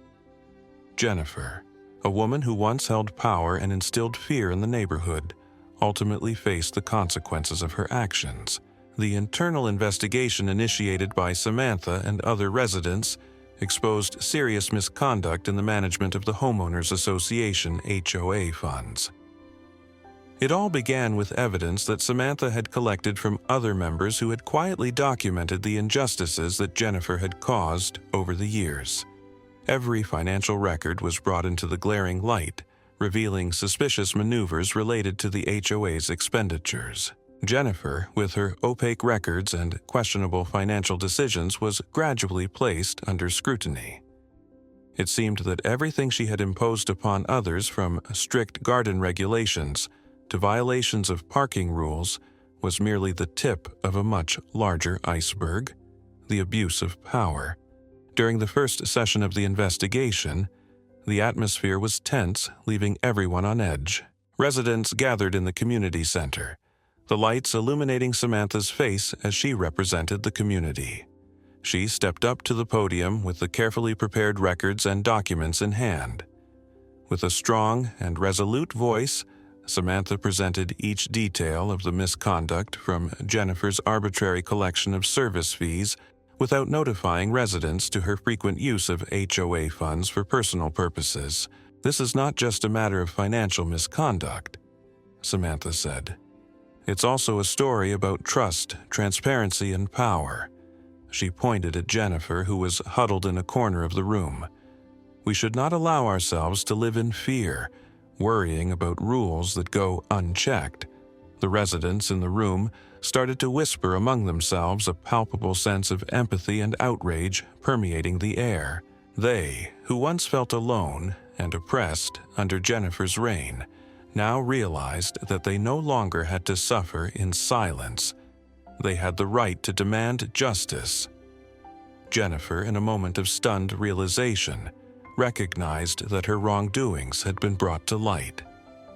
Jennifer, a woman who once held power and instilled fear in the neighborhood, ultimately faced the consequences of her actions. The internal investigation initiated by Samantha and other residents exposed serious misconduct in the management of the Homeowners Association HOA funds. It all began with evidence that Samantha had collected from other members who had quietly documented the injustices that Jennifer had caused over the years. Every financial record was brought into the glaring light, revealing suspicious maneuvers related to the HOA's expenditures. Jennifer, with her opaque records and questionable financial decisions, was gradually placed under scrutiny. It seemed that everything she had imposed upon others, from strict garden regulations to violations of parking rules, was merely the tip of a much larger iceberg: the abuse of power. During the first session of the investigation, the atmosphere was tense, leaving everyone on edge. Residents gathered in the community center, the lights illuminating Samantha's face as she represented the community. She stepped up to the podium with the carefully prepared records and documents in hand. With a strong and resolute voice, Samantha presented each detail of the misconduct, from Jennifer's arbitrary collection of service fees without notifying residents to her frequent use of HOA funds for personal purposes. "This is not just a matter of financial misconduct," Samantha said. "It's also a story about trust, transparency, and power." She pointed at Jennifer, who was huddled in a corner of the room. "We should not allow ourselves to live in fear, worrying about rules that go unchecked." The residents in the room started to whisper among themselves, a palpable sense of empathy and outrage permeating the air. They, who once felt alone and oppressed under Jennifer's reign, now realized that they no longer had to suffer in silence. They had the right to demand justice. Jennifer, in a moment of stunned realization, recognized that her wrongdoings had been brought to light.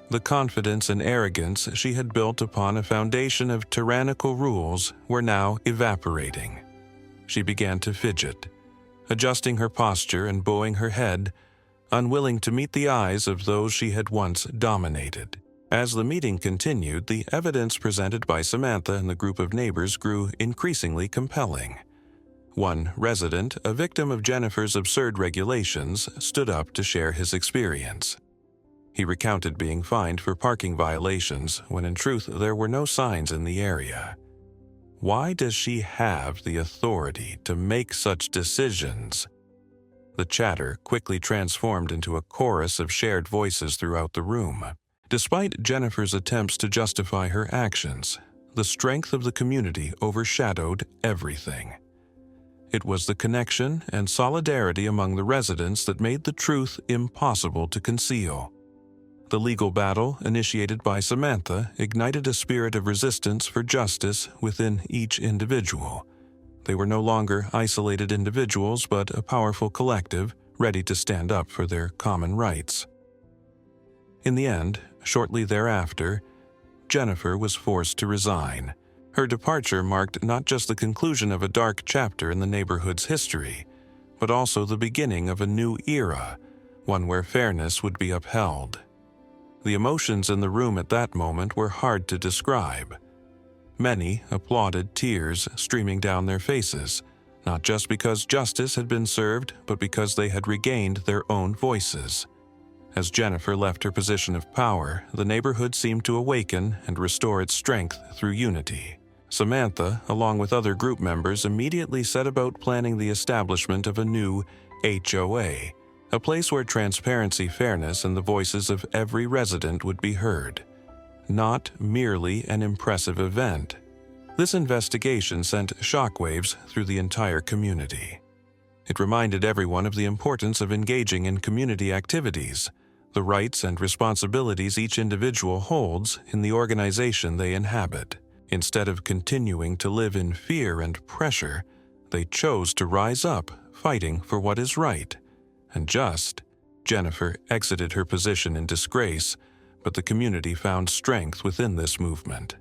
The confidence and arrogance she had built upon a foundation of tyrannical rules were now evaporating. She began to fidget, adjusting her posture and bowing her head, unwilling to meet the eyes of those she had once dominated. As the meeting continued, the evidence presented by Samantha and the group of neighbors grew increasingly compelling. One resident, a victim of Jennifer's absurd regulations, stood up to share his experience. He recounted being fined for parking violations when in truth there were no signs in the area. Why does she have the authority to make such decisions? The chatter quickly transformed into a chorus of shared voices throughout the room. Despite Jennifer's attempts to justify her actions, the strength of the community overshadowed everything. It was the connection and solidarity among the residents that made the truth impossible to conceal. The legal battle, initiated by Samantha, ignited a spirit of resistance for justice within each individual. They were no longer isolated individuals, but a powerful collective ready to stand up for their common rights. In the end, shortly thereafter, Jennifer was forced to resign. Her departure marked not just the conclusion of a dark chapter in the neighborhood's history, but also the beginning of a new era, one where fairness would be upheld. The emotions in the room at that moment were hard to describe. Many applauded, tears streaming down their faces, not just because justice had been served, but because they had regained their own voices. As Jennifer left her position of power, the neighborhood seemed to awaken and restore its strength through unity. Samantha, along with other group members, immediately set about planning the establishment of a new HOA, a place where transparency, fairness, and the voices of every resident would be heard. Not merely an impressive event. This investigation sent shockwaves through the entire community. It reminded everyone of the importance of engaging in community activities, the rights and responsibilities each individual holds in the organization they inhabit. Instead of continuing to live in fear and pressure, they chose to rise up, fighting for what is right and just. Jennifer exited her position in disgrace, but the community found strength within this movement.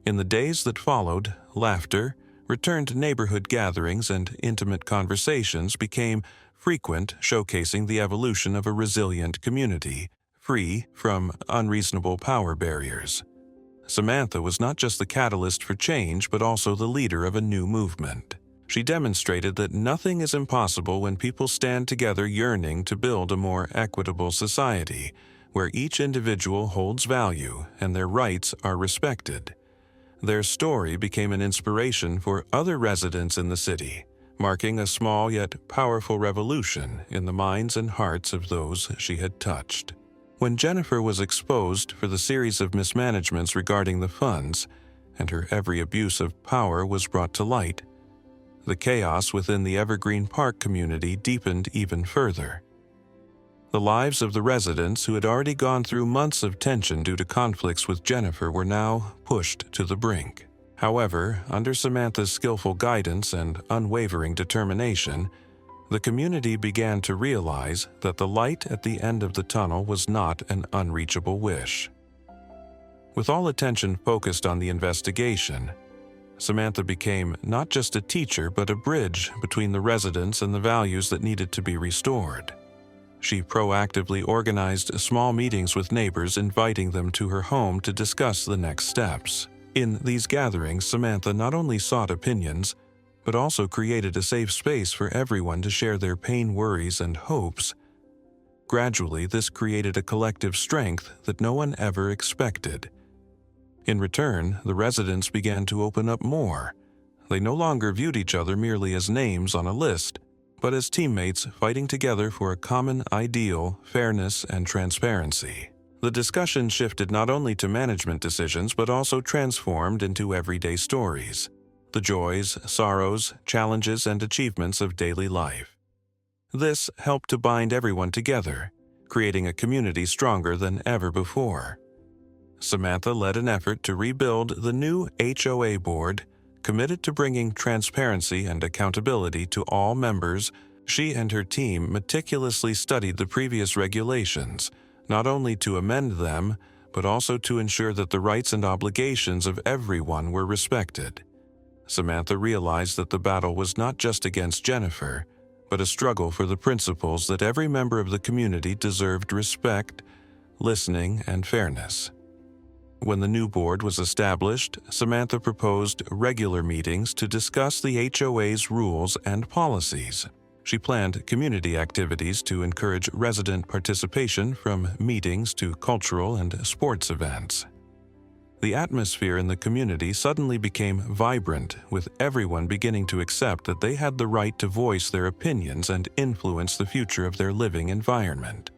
In the days that followed, laughter, returned neighborhood gatherings, and intimate conversations became frequent, showcasing the evolution of a resilient community, free from unreasonable power barriers. Samantha was not just the catalyst for change, but also the leader of a new movement. She demonstrated that nothing is impossible when people stand together yearning to build a more equitable society, where each individual holds value and their rights are respected. Their story became an inspiration for other residents in the city, marking a small yet powerful revolution in the minds and hearts of those she had touched. When Jennifer was exposed for the series of mismanagements regarding the funds, and her every abuse of power was brought to light, the chaos within the Evergreen Park community deepened even further. The lives of the residents who had already gone through months of tension due to conflicts with Jennifer were now pushed to the brink. However, under Samantha's skillful guidance and unwavering determination, the community began to realize that the light at the end of the tunnel was not an unreachable wish. With all attention focused on the investigation, Samantha became not just a teacher but a bridge between the residents and the values that needed to be restored. She proactively organized small meetings with neighbors, inviting them to her home to discuss the next steps. In these gatherings, Samantha not only sought opinions, but also created a safe space for everyone to share their pain, worries, and hopes. Gradually, this created a collective strength that no one ever expected. In return, the residents began to open up more. They no longer viewed each other merely as names on a list, but as teammates fighting together for a common ideal, fairness, and transparency. The discussion shifted not only to management decisions, but also transformed into everyday stories, the joys, sorrows, challenges, and achievements of daily life. This helped to bind everyone together, creating a community stronger than ever before. Samantha led an effort to rebuild the new HOA board, committed to bringing transparency and accountability to all members. She and her team meticulously studied the previous regulations, not only to amend them, but also to ensure that the rights and obligations of everyone were respected. Samantha realized that the battle was not just against Jennifer, but a struggle for the principles that every member of the community deserved: respect, listening, and fairness. When the new board was established, Samantha proposed regular meetings to discuss the HOA's rules and policies. She planned community activities to encourage resident participation, from meetings to cultural and sports events. The atmosphere in the community suddenly became vibrant, with everyone beginning to accept that they had the right to voice their opinions and influence the future of their living environment.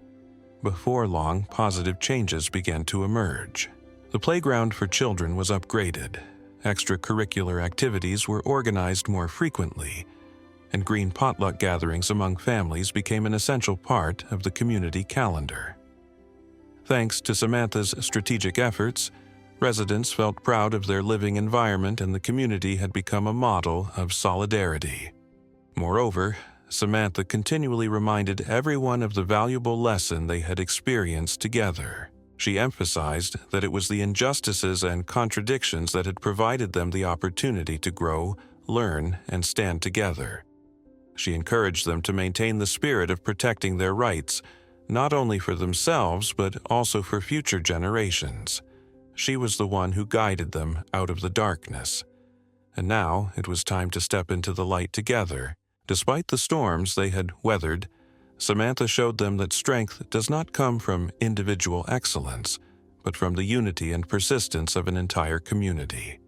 Before long, positive changes began to emerge. The playground for children was upgraded, extracurricular activities were organized more frequently, and green potluck gatherings among families became an essential part of the community calendar. Thanks to Samantha's strategic efforts, Residents felt proud of their living environment, and the community had become a model of solidarity. Moreover, Samantha continually reminded everyone of the valuable lesson they had experienced together. She emphasized that it was the injustices and contradictions that had provided them the opportunity to grow, learn, and stand together. She encouraged them to maintain the spirit of protecting their rights, not only for themselves but also for future generations. She was the one who guided them out of the darkness. And now it was time to step into the light together. Despite the storms they had weathered, Samantha showed them that strength does not come from individual excellence, but from the unity and persistence of an entire community.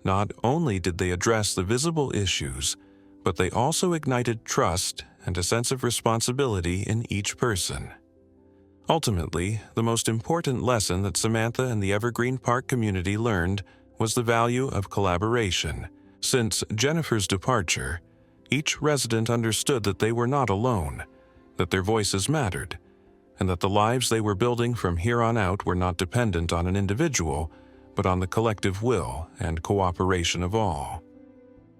Not only did they address the visible issues, but they also ignited trust and a sense of responsibility in each person. Ultimately, the most important lesson that Samantha and the Evergreen Park community learned was the value of collaboration. Since Jennifer's departure, each resident understood that they were not alone, that their voices mattered, and that the lives they were building from here on out were not dependent on an individual, but on the collective will and cooperation of all.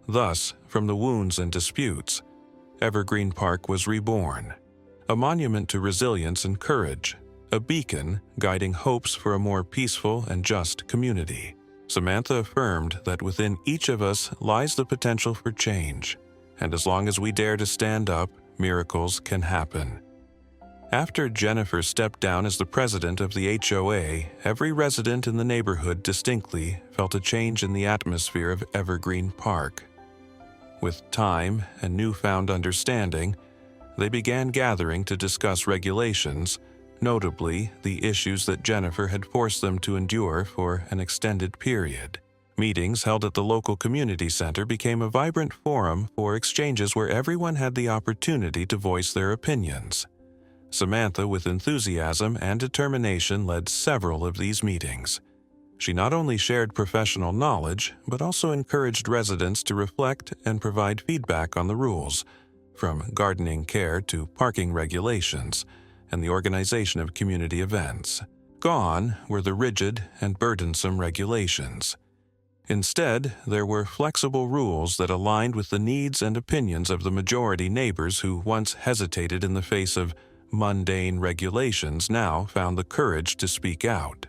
Thus, from the wounds and disputes, Evergreen Park was reborn, a monument to resilience and courage, a beacon guiding hopes for a more peaceful and just community. Samantha affirmed that within each of us lies the potential for change, and as long as we dare to stand up, miracles can happen. After Jennifer stepped down as the president of the HOA, every resident in the neighborhood distinctly felt a change in the atmosphere of Evergreen Park. With time and newfound understanding, they began gathering to discuss regulations, notably the issues that Jennifer had forced them to endure for an extended period. Meetings held at the local community center became a vibrant forum for exchanges where everyone had the opportunity to voice their opinions. Samantha, with enthusiasm and determination, led several of these meetings. She not only shared professional knowledge, but also encouraged residents to reflect and provide feedback on the rules, from gardening care to parking regulations and the organization of community events. Gone were the rigid and burdensome regulations. Instead, there were flexible rules that aligned with the needs and opinions of the majority neighbors who once hesitated in the face of mundane regulations now found the courage to speak out.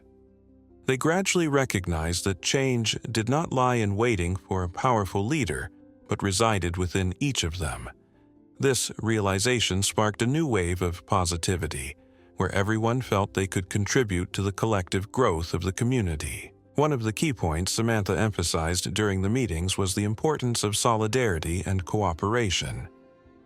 They gradually recognized that change did not lie in waiting for a powerful leader, but resided within each of them. This realization sparked a new wave of positivity, where everyone felt they could contribute to the collective growth of the community. One of the key points Samantha emphasized during the meetings was the importance of solidarity and cooperation.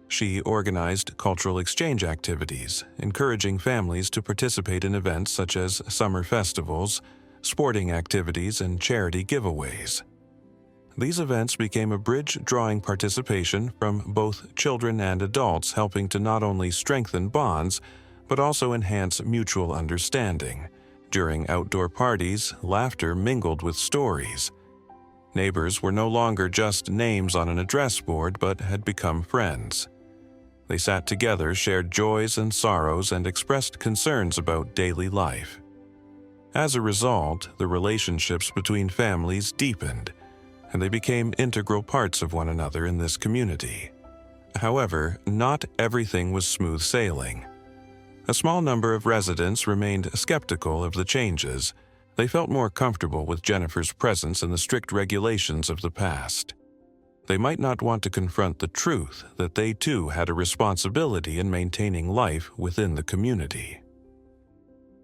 She organized cultural exchange activities, encouraging families to participate in events such as summer festivals, sporting activities, and charity giveaways. These events became a bridge drawing participation from both children and adults, helping to not only strengthen bonds, but also enhance mutual understanding. During outdoor parties, laughter mingled with stories. Neighbors were no longer just names on an address board, but had become friends. They sat together, shared joys and sorrows, and expressed concerns about daily life. As a result, the relationships between families deepened, and they became integral parts of one another in this community. However, not everything was smooth sailing. A small number of residents remained skeptical of the changes. They felt more comfortable with Jennifer's presence and the strict regulations of the past. They might not want to confront the truth that they too had a responsibility in maintaining life within the community.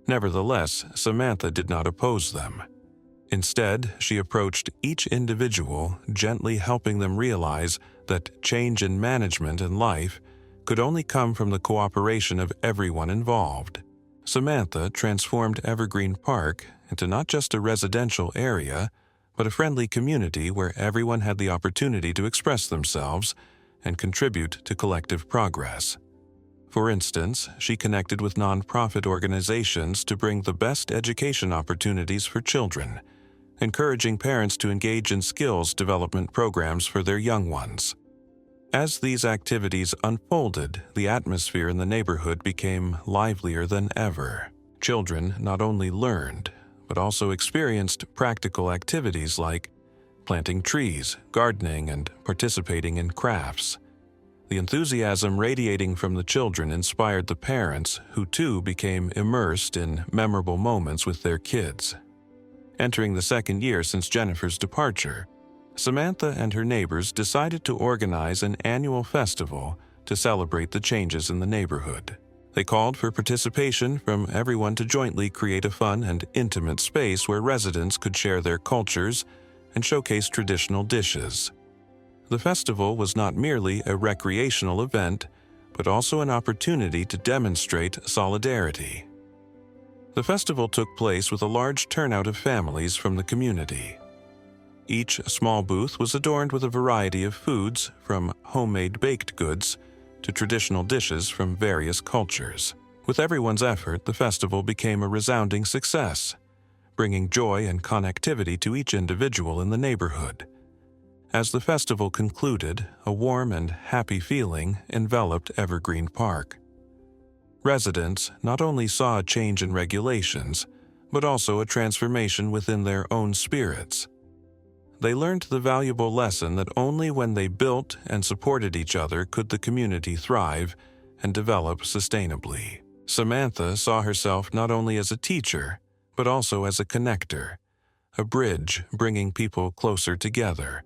Nevertheless, Samantha did not oppose them. Instead, she approached each individual, gently helping them realize that change in management and life could only come from the cooperation of everyone involved. Samantha transformed Evergreen Park into not just a residential area, but a friendly community where everyone had the opportunity to express themselves and contribute to collective progress. For instance, she connected with nonprofit organizations to bring the best education opportunities for children, encouraging parents to engage in skills development programs for their young ones. As these activities unfolded, the atmosphere in the neighborhood became livelier than ever. Children not only learned, but also experienced practical activities like planting trees, gardening, and participating in crafts. The enthusiasm radiating from the children inspired the parents, who too became immersed in memorable moments with their kids. Entering the second year since Jennifer's departure, Samantha and her neighbors decided to organize an annual festival to celebrate the changes in the neighborhood. They called for participation from everyone to jointly create a fun and intimate space where residents could share their cultures and showcase traditional dishes. The festival was not merely a recreational event, but also an opportunity to demonstrate solidarity. The festival took place with a large turnout of families from the community. Each small booth was adorned with a variety of foods, from homemade baked goods to traditional dishes from various cultures. With everyone's effort, the festival became a resounding success, bringing joy and connectivity to each individual in the neighborhood. As the festival concluded, a warm and happy feeling enveloped Evergreen Park. Residents not only saw a change in regulations, but also a transformation within their own spirits. They learned the valuable lesson that only when they built and supported each other could the community thrive and develop sustainably. Samantha saw herself not only as a teacher, but also as a connector, a bridge bringing people closer together.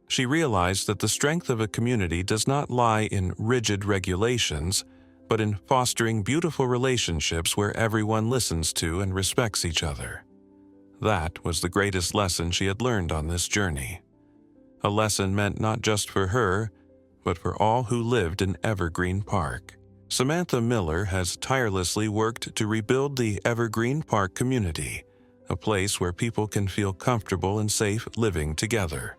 She realized that the strength of a community does not lie in rigid regulations, but in fostering beautiful relationships where everyone listens to and respects each other. That was the greatest lesson she had learned on this journey. A lesson meant not just for her, but for all who lived in Evergreen Park. Samantha Miller has tirelessly worked to rebuild the Evergreen Park community, a place where people can feel comfortable and safe living together.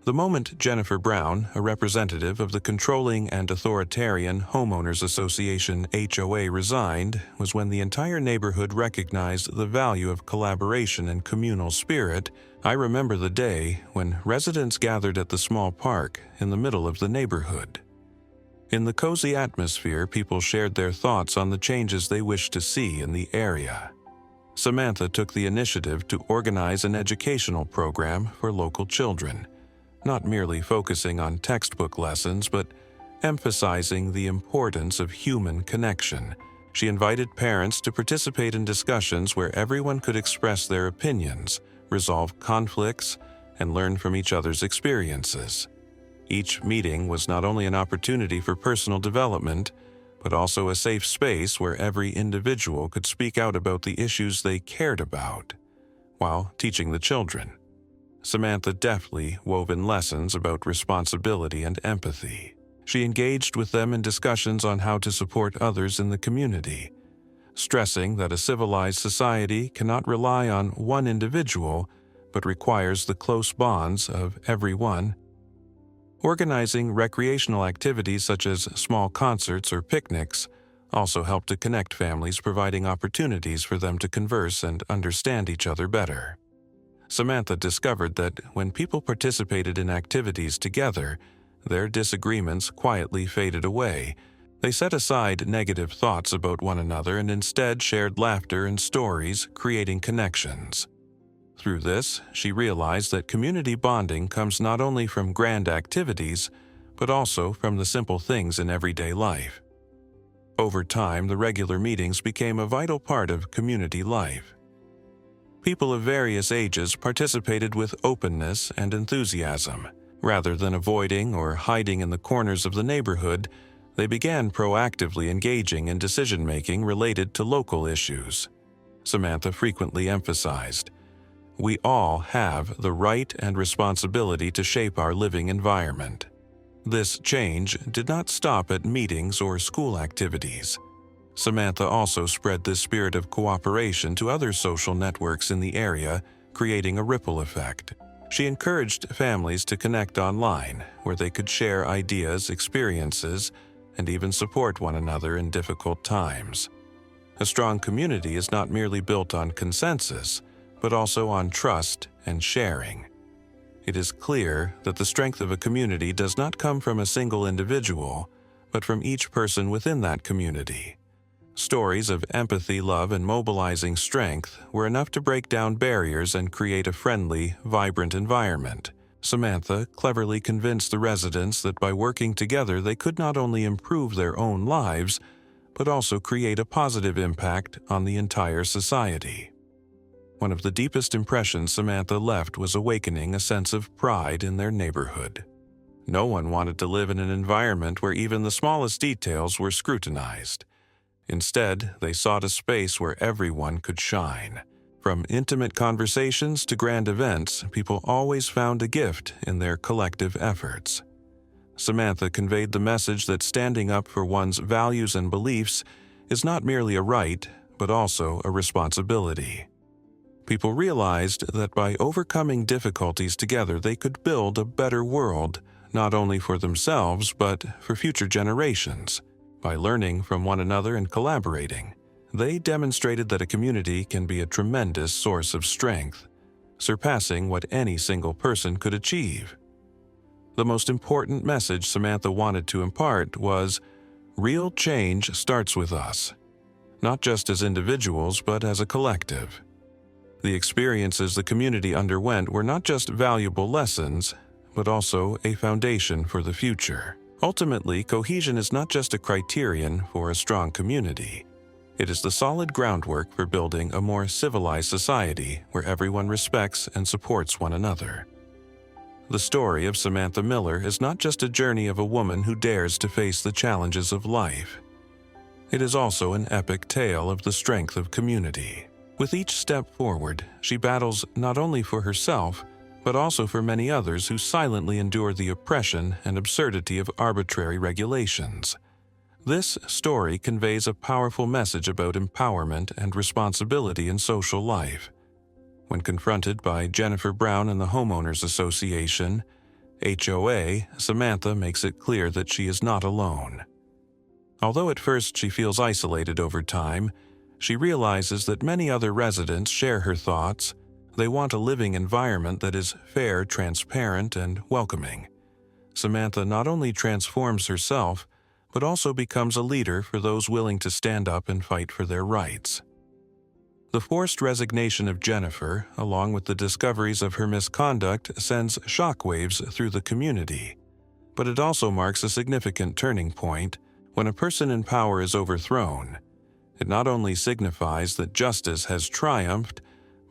The moment Jennifer Brown, a representative of the controlling and authoritarian Homeowners Association HOA, resigned was when the entire neighborhood recognized the value of collaboration and communal spirit. I remember the day when residents gathered at the small park in the middle of the neighborhood. In the cozy atmosphere, people shared their thoughts on the changes they wished to see in the area. Samantha took the initiative to organize an educational program for local children, not merely focusing on textbook lessons, but emphasizing the importance of human connection. She invited parents to participate in discussions where everyone could express their opinions, resolve conflicts, and learn from each other's experiences. Each meeting was not only an opportunity for personal development, but also a safe space where every individual could speak out about the issues they cared about, while teaching the children. Samantha deftly wove in lessons about responsibility and empathy. She engaged with them in discussions on how to support others in the community, stressing that a civilized society cannot rely on one individual, but requires the close bonds of everyone. Organizing recreational activities such as small concerts or picnics also helped to connect families, providing opportunities for them to converse and understand each other better. Samantha discovered that when people participated in activities together, their disagreements quietly faded away. They set aside negative thoughts about one another and instead shared laughter and stories, creating connections. Through this, she realized that community bonding comes not only from grand activities, but also from the simple things in everyday life. Over time, the regular meetings became a vital part of community life. People of various ages participated with openness and enthusiasm. Rather than avoiding or hiding in the corners of the neighborhood, they began proactively engaging in decision-making related to local issues. Samantha frequently emphasized, "We all have the right and responsibility to shape our living environment." This change did not stop at meetings or school activities. Samantha also spread this spirit of cooperation to other social networks in the area, creating a ripple effect. She encouraged families to connect online, where they could share ideas, experiences, and even support one another in difficult times. A strong community is not merely built on consensus, but also on trust and sharing. It is clear that the strength of a community does not come from a single individual, but from each person within that community. Stories of empathy, love, and mobilizing strength were enough to break down barriers and create a friendly, vibrant environment. Samantha cleverly convinced the residents that by working together they could not only improve their own lives, but also create a positive impact on the entire society. One of the deepest impressions Samantha left was awakening a sense of pride in their neighborhood. No one wanted to live in an environment where even the smallest details were scrutinized. Instead, they sought a space where everyone could shine. From intimate conversations to grand events, people always found a gift in their collective efforts. Samantha conveyed the message that standing up for one's values and beliefs is not merely a right, but also a responsibility. People realized that by overcoming difficulties together, they could build a better world, not only for themselves, but for future generations. By learning from one another and collaborating, they demonstrated that a community can be a tremendous source of strength, surpassing what any single person could achieve. The most important message Samantha wanted to impart was, real change starts with us, not just as individuals, but as a collective. The experiences the community underwent were not just valuable lessons, but also a foundation for the future. Ultimately, cohesion is not just a criterion for a strong community. It is the solid groundwork for building a more civilized society where everyone respects and supports one another. The story of Samantha Miller is not just a journey of a woman who dares to face the challenges of life. It is also an epic tale of the strength of community. With each step forward, she battles not only for herself, but also for many others who silently endure the oppression and absurdity of arbitrary regulations. This story conveys a powerful message about empowerment and responsibility in social life. When confronted by Jennifer Brown and the Homeowners Association, HOA, Samantha makes it clear that she is not alone. Although at first she feels isolated over time, she realizes that many other residents share her thoughts. They want a living environment that is fair, transparent, and welcoming. Samantha not only transforms herself, but also becomes a leader for those willing to stand up and fight for their rights. The forced resignation of Jennifer, along with the discoveries of her misconduct, sends shockwaves through the community. But it also marks a significant turning point. When a person in power is overthrown, it not only signifies that justice has triumphed,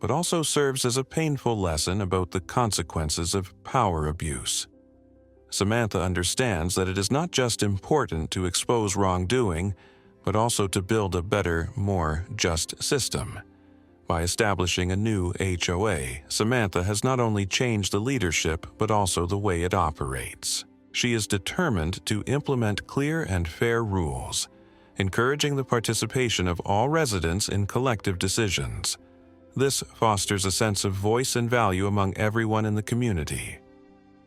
but also serves as a painful lesson about the consequences of power abuse. Samantha understands that it is not just important to expose wrongdoing, but also to build a better, more just system. By establishing a new HOA, Samantha has not only changed the leadership, but also the way it operates. She is determined to implement clear and fair rules, encouraging the participation of all residents in collective decisions. This fosters a sense of voice and value among everyone in the community.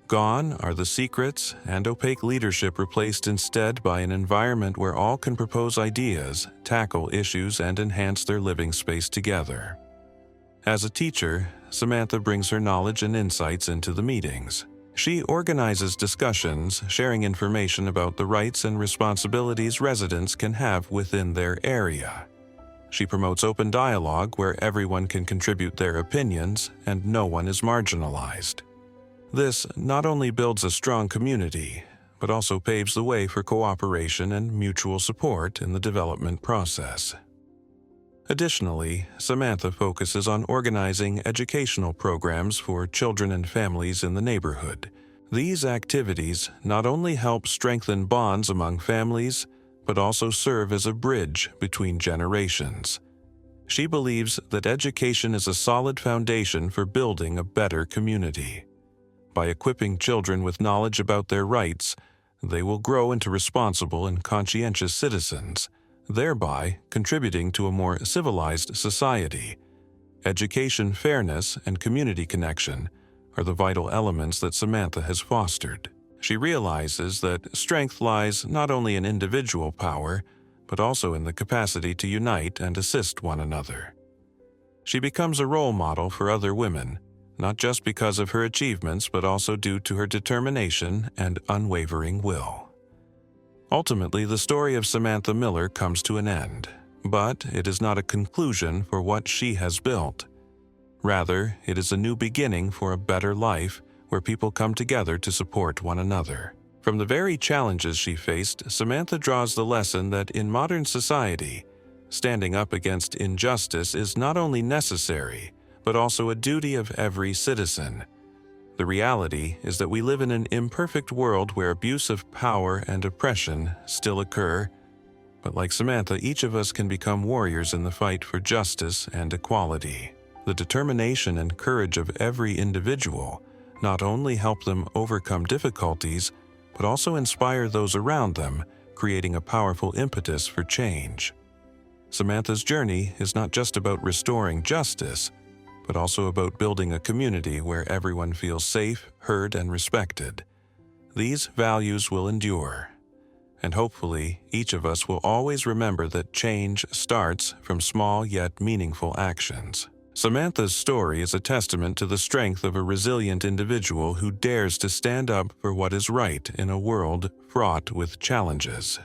Gone are the secrets and opaque leadership, replaced instead by an environment where all can propose ideas, tackle issues, and enhance their living space together. As a teacher, Samantha brings her knowledge and insights into the meetings. She organizes discussions, sharing information about the rights and responsibilities residents can have within their area. She promotes open dialogue where everyone can contribute their opinions and no one is marginalized. This not only builds a strong community, but also paves the way for cooperation and mutual support in the development process. Additionally, Samantha focuses on organizing educational programs for children and families in the neighborhood. These activities not only help strengthen bonds among families, but also serve as a bridge between generations. She believes that education is a solid foundation for building a better community. By equipping children with knowledge about their rights, they will grow into responsible and conscientious citizens, thereby contributing to a more civilized society. Education, fairness, and community connection are the vital elements that Samantha has fostered. She realizes that strength lies not only in individual power, but also in the capacity to unite and assist one another. She becomes a role model for other women, not just because of her achievements, but also due to her determination and unwavering will. Ultimately, the story of Samantha Miller comes to an end. But it is not a conclusion for what she has built. Rather, it is a new beginning for a better life where people come together to support one another. From the very challenges she faced, Samantha draws the lesson that in modern society, standing up against injustice is not only necessary, but also a duty of every citizen. The reality is that we live in an imperfect world where abuse of power and oppression still occur, but like Samantha, each of us can become warriors in the fight for justice and equality. The determination and courage of every individual not only help them overcome difficulties, but also inspire those around them, creating a powerful impetus for change. Samantha's journey is not just about restoring justice, but also about building a community where everyone feels safe, heard, and respected. These values will endure, and hopefully each of us will always remember that change starts from small yet meaningful actions. Samantha's story is a testament to the strength of a resilient individual who dares to stand up for what is right in a world fraught with challenges.